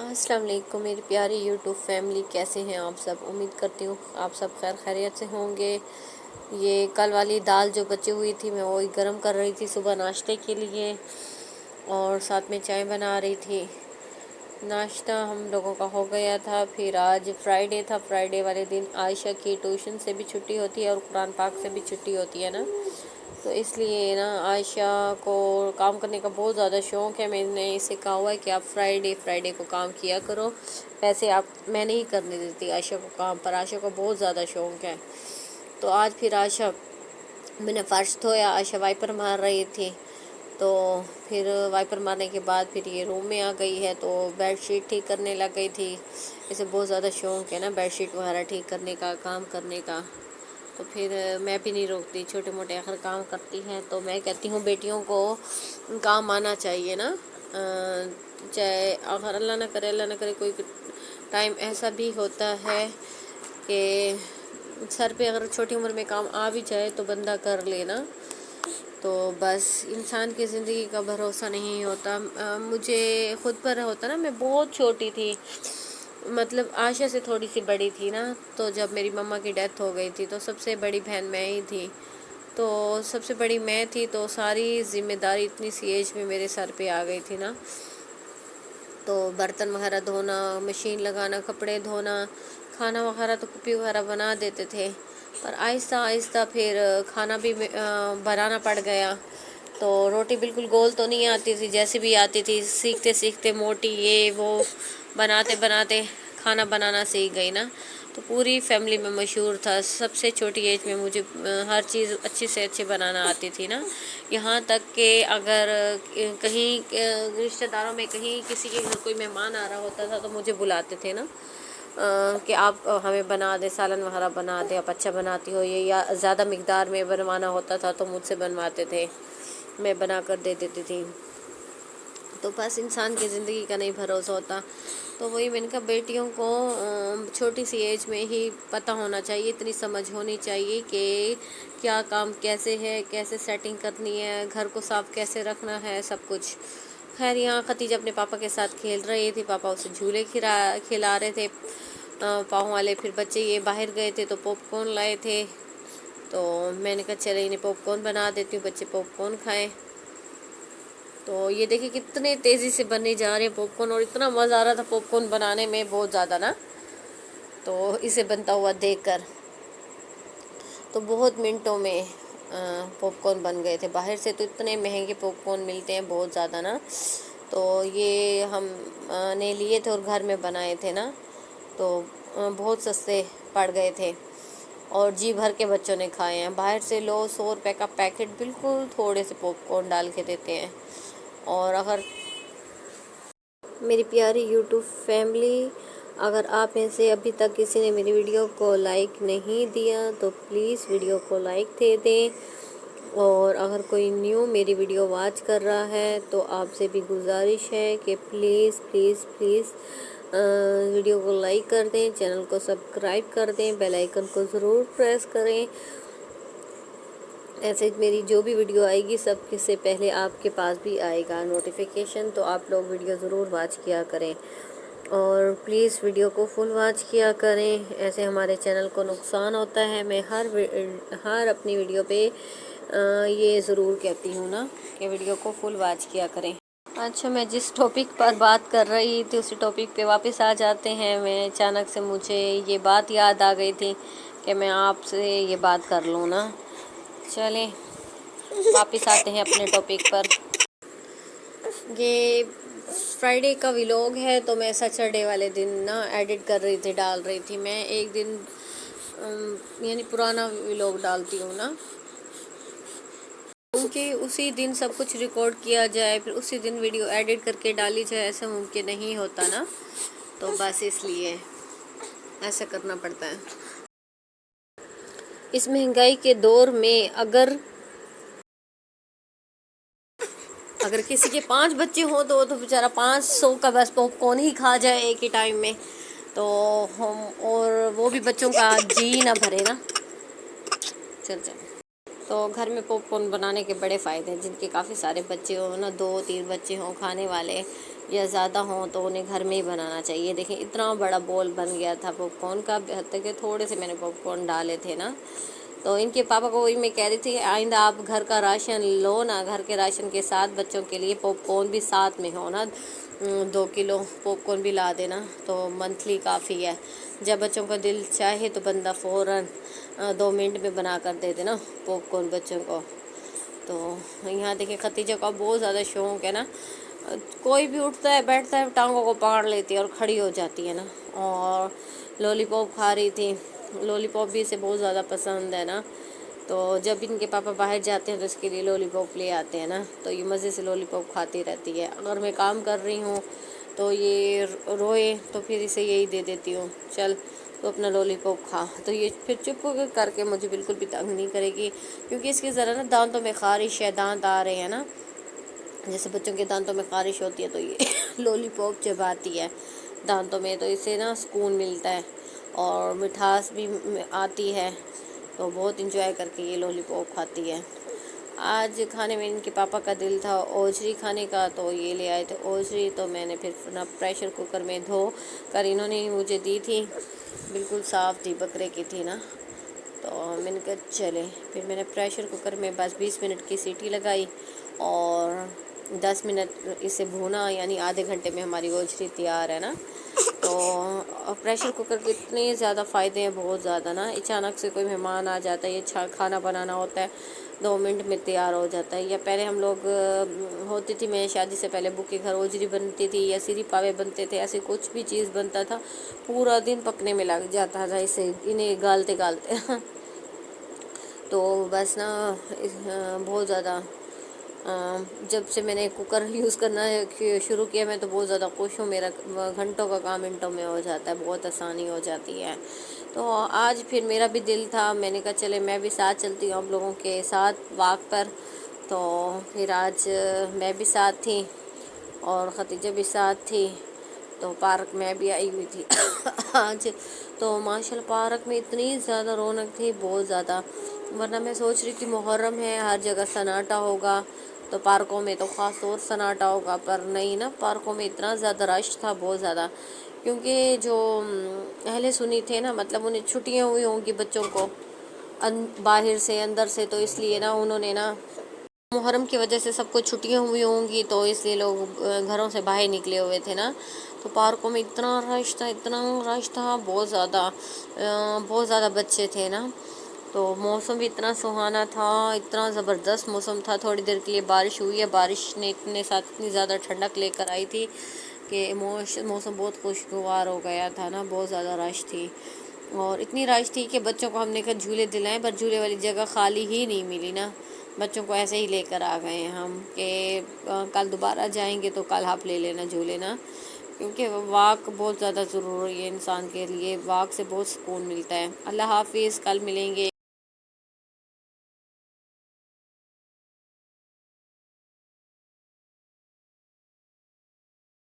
السلام علیکم میری پیاری یوٹیوب فیملی، کیسے ہیں آپ سب؟ امید کرتی ہوں آپ سب خیر خیریت سے ہوں گے۔ یہ کل والی دال جو بچی ہوئی تھی میں وہی گرم کر رہی تھی صبح ناشتے کے لیے، اور ساتھ میں چائے بنا رہی تھی۔ ناشتہ ہم لوگوں کا ہو گیا تھا۔ پھر آج فرائیڈے تھا، فرائیڈے والے دن عائشہ کی ٹیوشن سے بھی چھٹی ہوتی ہے اور قرآن پاک سے بھی چھٹی ہوتی ہے نا، تو اس لیے نا عائشہ کو کام کرنے کا بہت زیادہ شوق ہے۔ میں نے اسے کہا ہوا ہے کہ آپ فرائیڈے کو کام کیا کرو، ویسے میں نہیں کرنے دیتی عائشہ کو کام، پر عائشہ کو بہت زیادہ شوق ہے۔ تو آج پھر عائشہ، میں نے فرش دھویا، عائشہ وائپر مار رہی تھی، تو پھر وائپر مارنے کے بعد پھر یہ روم میں آ گئی ہے، تو بیڈ شیٹ ٹھیک کرنے لگ گئی تھی۔ اسے بہت زیادہ شوق ہے نا بیڈ شیٹ وغیرہ ٹھیک کرنے کا، کام کرنے کا، تو پھر میں بھی نہیں روکتی، چھوٹے موٹے آخر کام کرتی ہیں۔ تو میں کہتی ہوں بیٹیوں کو کام آنا چاہیے نا، چاہے اگر اللہ نہ کرے کوئی ٹائم ایسا بھی ہوتا ہے کہ سر پہ اگر چھوٹی عمر میں کام آ بھی جائے تو بندہ کر لینا، تو بس انسان کی زندگی کا بھروسہ نہیں ہوتا۔ مجھے خود پر ہوتا نا، میں بہت چھوٹی تھی، مطلب عائشہ سے تھوڑی سی بڑی تھی نا، تو جب میری مما کی ڈیتھ ہو گئی تھی تو سب سے بڑی بہن میں ہی تھی، تو سب سے بڑی میں تھی، تو ساری ذمہ داری اتنی سی ایج میں میرے سر پہ آ گئی تھی نا، تو برتن وغیرہ دھونا، مشین لگانا، کپڑے دھونا، کھانا وغیرہ تو پھوپھی وغیرہ بنا دیتے تھے، پر آہستہ آہستہ پھر کھانا بھی بنانا پڑ گیا۔ تو روٹی بالکل گول تو نہیں آتی تھی، جیسے بھی آتی تھی، سیکھتے سیکھتے موٹی یہ وہ بناتے بناتے کھانا بنانا سیکھ گئی نا، تو پوری فیملی میں مشہور تھا، سب سے چھوٹی ایج میں مجھے ہر چیز اچھی سے اچھی بنانا آتی تھی نا، یہاں تک کہ اگر کہیں رشتہ داروں میں کہیں کسی کے گھر کوئی مہمان آ رہا ہوتا تھا تو مجھے بلاتے تھے نا، کہ آپ ہمیں بنا دے، سالن وغیرہ بنا دے، آپ اچھا بناتی ہو یہ، یا زیادہ مقدار میں بنوانا ہوتا تھا تو مجھ سے بنواتے تھے، میں بنا کر دے دیتی تھی۔ تو بس انسان کی زندگی کا نہیں بھروسہ ہوتا، تو وہی میں نے کہا بیٹیوں کو چھوٹی سی ایج میں ہی پتہ ہونا چاہیے، اتنی سمجھ ہونی چاہیے کہ کیا کام کیسے ہے، کیسے سیٹنگ کرنی ہے، گھر کو صاف کیسے رکھنا ہے، سب کچھ۔ خیر یہاں ختیجہ اپنے پاپا کے ساتھ کھیل رہی تھی، پاپا اسے جھولے کھلا رہے تھے پاؤں والے، پھر بچے یہ باہر گئے تھے تو پاپ کارن لائے تھے، تو میں نے کہا چلے انہیں پاپ کارن بنا دیتی ہوں، بچے پاپ کارن کھائیں۔ تو یہ دیکھیں کتنے تیزی سے بنے جا رہے ہیں پاپ کارن، اور اتنا مزہ آ رہا تھا پاپ کارن بنانے میں بہت زیادہ نا، تو اسے بنتا ہوا دیکھ کر تو بہت منٹوں میں پاپ کارن بن گئے تھے۔ باہر سے تو اتنے مہنگے پاپ کارن ملتے ہیں بہت زیادہ نا، تو یہ ہم نے لیے تھے اور گھر میں بنائے تھے نا، تو بہت سستے پڑ گئے تھے، اور جی بھر کے بچوں نے کھائے ہیں۔ باہر سے لو 100 روپے کا پیکٹ، بالکل تھوڑے سے پاپ کارن ڈال کے دیتے ہیں۔ اور اگر میری پیاری یوٹیوب فیملی، اگر آپ میں سے ابھی تک کسی نے میری ویڈیو کو لائک نہیں دیا تو پلیز ویڈیو کو لائک دے دیں، اور اگر کوئی نیو میری ویڈیو واچ کر رہا ہے تو آپ سے بھی گزارش ہے کہ پلیز پلیز پلیز ویڈیو کو لائک کر دیں، چینل کو سبسکرائب کر دیں، بیل آئیکن کو ضرور پریس کریں، ایسے میری جو بھی ویڈیو آئے گی سب سے پہلے آپ کے پاس بھی آئے گا نوٹیفیکیشن، تو آپ لوگ ویڈیو ضرور واچ کیا کریں، اور پلیز ویڈیو کو فل واچ کیا کریں، ایسے ہمارے چینل کو نقصان ہوتا ہے۔ میں ہر اپنی ویڈیو پہ یہ ضرور کہتی ہوں نا کہ ویڈیو کو فل واچ کیا کریں۔ اچھا، میں جس ٹاپک پر بات کر رہی تھی اسی ٹاپک پہ واپس آ جاتے ہیں۔ میں اچانک سے مجھے یہ بات یاد آ گئی تھی کہ میں آپ سے یہ بات کر لوں نا، چلیں واپس آتے ہیں اپنے ٹاپک پر۔ یہ فرائیڈے کا ولاگ ہے، تو میں سیٹرڈے والے دن نا ایڈٹ کر رہی تھی، ڈال رہی تھی، میں ایک دن یعنی پرانا ولاگ ڈالتی ہوں نا، کیونکہ اسی دن سب کچھ ریکارڈ کیا جائے، پھر اسی دن ویڈیو ایڈٹ کر کے ڈالی جائے، ایسا ممکن نہیں ہوتا نا، تو بس اس لیے ایسا کرنا پڑتا ہے۔ اس مہنگائی کے دور میں اگر کسی کے 5 بچے ہوں تو وہ تو بیچارہ 500 کا بس پاپ کارن ہی کھا جائے ایک ہی ٹائم میں، تو اور وہ بھی بچوں کا جی نہ بھرے نا، چل تو گھر میں پاپ کارن بنانے کے بڑے فائدے ہیں، جن کے کافی سارے بچے ہوں نا، 2-3 بچے ہوں کھانے والے، یا زیادہ ہوں تو انہیں گھر میں ہی بنانا چاہیے. دیکھیں اتنا بڑا بول بن گیا تھا پاپ کارن کا، حتیٰ کہ تھوڑے سے میں نے پاپ کارن ڈالے تھے نا. تو ان کے پاپا کو وہی میں کہہ رہی تھی کہ آئندہ آپ گھر کا راشن لو نا، گھر کے راشن کے ساتھ بچوں کے لیے پاپ کارن بھی ساتھ میں ہو نا. 2 کلو پاپ کارن بھی لا دینا تو منتھلی کافی ہے. جب بچوں کا دل چاہے تو بندہ فوراً 2 منٹ میں بنا کر دے دینا پاپ کارن بچوں کو. تو یہاں دیکھیں ختیجہ کو بہت زیادہ شوق ہے نا، کوئی بھی اٹھتا ہے بیٹھتا ہے ٹانگوں کو پکڑ لیتی ہے اور کھڑی ہو جاتی ہے نا. اور لولی پاپ کھا رہی تھی، لولی پاپ بھی اسے بہت زیادہ پسند ہے نا. تو جب ان کے پاپا باہر جاتے ہیں تو اس کے لیے لولی پاپ لے آتے ہیں نا، تو یہ مزے سے لولی پاپ کھاتی رہتی ہے. اگر میں کام کر رہی ہوں تو یہ روئے تو پھر اسے یہی دے دیتی ہوں، چل تو اپنا لولی پاپ کھا. تو یہ پھر چپ کر کے مجھے بالکل بھی تنگ نہیں کرے گی، کیونکہ اس کی ذرا نا دانتوں میں خارش ہے، دانت آ رہے ہیں نا، جیسے بچوں کے دانتوں میں خارش ہوتی ہے تو یہ لولی پاپ چباتی ہے دانتوں میں، تو اسے نا سکون ملتا ہے اور مٹھاس بھی آتی ہے. تو بہت انجوائے کر کے یہ لولی پاپ کھاتی ہے. آج کھانے میں ان کے پاپا کا دل تھا اوجری کھانے کا، تو یہ لے آئے تھے اوجری. تو میں نے پھر اپنا پریشر کوکر میں دھو کر انہوں نے ہی مجھے دی تھی، بالکل صاف تھی، بکرے کی تھی نا. تو میں نے کہا چلے، پھر میں نے پریشر کوکر میں بس 20 منٹ کی سیٹی لگائی اور 10 منٹ اسے بھونا، یعنی آدھے گھنٹے میں ہماری اوجری تیار ہے نا. تو پریشر کوکر کے اتنے زیادہ فائدے ہیں، بہت زیادہ نا. اچانک سے کوئی مہمان آ جاتا ہے، یہ کھانا بنانا ہوتا ہے 2 منٹ میں تیار ہو جاتا ہے. یا پہلے ہم لوگ ہوتی تھی، میں شادی سے پہلے ابو کے گھر اوجری بنتی تھی یا سری پاوے بنتے تھے، ایسے کچھ بھی چیز بنتا تھا پورا دن پکنے میں لگ جاتا تھا اسے انہیں گالتے گالتے. تو بس نا بہت زیادہ جب سے میں نے کوکر یوز کرنا شروع کیا میں تو بہت زیادہ خوش ہوں. میرا گھنٹوں کا کام منٹوں میں ہو جاتا ہے، بہت آسانی ہو جاتی ہے. تو آج پھر میرا بھی دل تھا، میں نے کہا چلے میں بھی ساتھ چلتی ہوں آپ لوگوں کے ساتھ واک پر. تو پھر آج میں بھی ساتھ تھی اور ختیجہ بھی ساتھ تھی. تو پارک میں بھی آئی ہوئی تھی آج. تو ماشاء اللہ پارک میں اتنی زیادہ رونق تھی، بہت زیادہ. ورنہ میں سوچ رہی تھی محرم ہے، ہر جگہ سناٹا ہوگا تو پارکوں میں تو خاص طور سناٹا ہوگا، پر نہیں نا، پارکوں میں اتنا زیادہ رش تھا، بہت زیادہ. کیونکہ جو اہل سنی تھے نا، مطلب انہیں چھٹیاں ہوئی ہوں گی بچوں کو باہر سے اندر سے، تو اس لیے نا انہوں نے نا محرم کی وجہ سے سب کو چھٹیاں ہوئی ہوں گی، تو اس لیے لوگ گھروں سے باہر نکلے ہوئے تھے نا. تو پارکوں میں اتنا رش تھا، اتنا رش تھا، بہت زیادہ بچے تھے نا. تو موسم بھی اتنا سہانا تھا، اتنا زبردست موسم تھا. تھوڑی دیر کے لیے بارش ہوئی ہے، بارش نے اتنی زیادہ ٹھنڈک لے کر آئی تھی کہ موسم بہت خوشگوار ہو گیا تھا نا. بہت زیادہ رش تھی، اور اتنی رش تھی کہ بچوں کو ہم نے کہا جھولے دلائیں، پر جھولے والی جگہ خالی ہی نہیں ملی نا. بچوں کو ایسے ہی لے کر آ گئے ہم کہ کل دوبارہ جائیں گے تو کل آپ لے لینا جھولے نا. کیونکہ واک بہت زیادہ ضروری ہے انسان کے لیے، واک سے بہت سکون ملتا ہے. اللہ حافظ، کل ملیں گے.